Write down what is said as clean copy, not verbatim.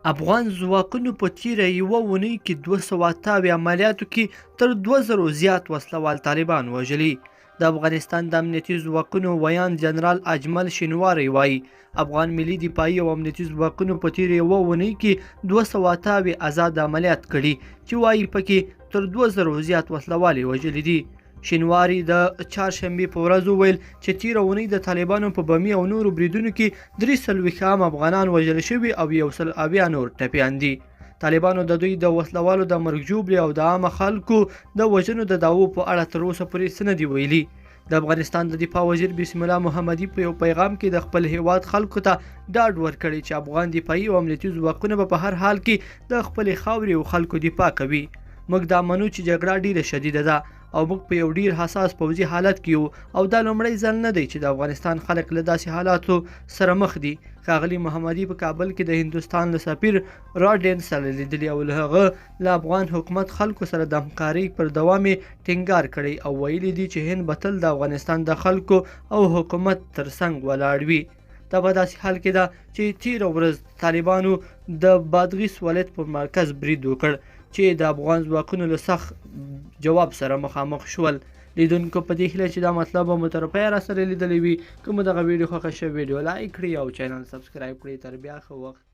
افغان ځواکونو په تیره یوه اونۍ کې 278 عملیاتو کې تر 2000 زیات وسلوال طالبان وژلي. د افغانستان د امنیتي ځواکونو ویان جنرال اجمل شینواری وایي افغان ملي دفاعي او امنیتي ځواکونو په تیره یوه اونۍ کې 278 آزاد عملیات کړي چې وایي پکې تر 2000 زیات وسلوال وژلي دي. شینواری د چهارشنبې په ورځ وویل چې تیره اونۍ د طالبانو په بمي او نورو بریدونو کې 43 عام افغانان وژل شوي او 170 نور ټپیان دي. طالبانو د دوی د وسلوالو د مرګ ژوبلې او د عامه خلکو د وژنو د دعوو په اړه تر اوسه پورې څه نه دي ویلي. د افغانستان د دفاع وزیر بسم الله محمدي په یو پیغام کې د خپل هیواد خلکو ته ډاډ ورکړی چې افغان دفاعي او امنیتي ځواکونه به په هر حال کې د خپلې خاورې او خلکو دفاع کوي. موږ دا منو چې جګړه ډیره شدیده ده او موږ په یو ډیر حساس پوځي حالت کې یو او دا لومړی ځل نه دی چې د افغانستان خلک له داسې حالاتو سره مخ دي. ښاغلي محمدي په کابل کې د هندوستان له سفیر راډین سره لیدلي او له هغه له افغان حکومت خلکو سره د همکارۍ پر دوام ټینګار کړی او ویلي دي چې هند به تل د افغانستان د خلکو او حکومت ترڅنګ ولاړ وي. دا په داسې حال کې ده چې تیره ورځ طالبانو د بادغیس ولایت پر مرکز برید وکړ چې د افغان ځواکونو له سخت جواب سره مخامخ شول. لیدونکو په دې هیله چې دا مطلب مو تر پایه راسره لیدلی وي. که مو دغه ویډیو خوښه شوې ویډیو لایک کړئ او چینل سبسکرایب کړئ. تر بیا ښه وخت.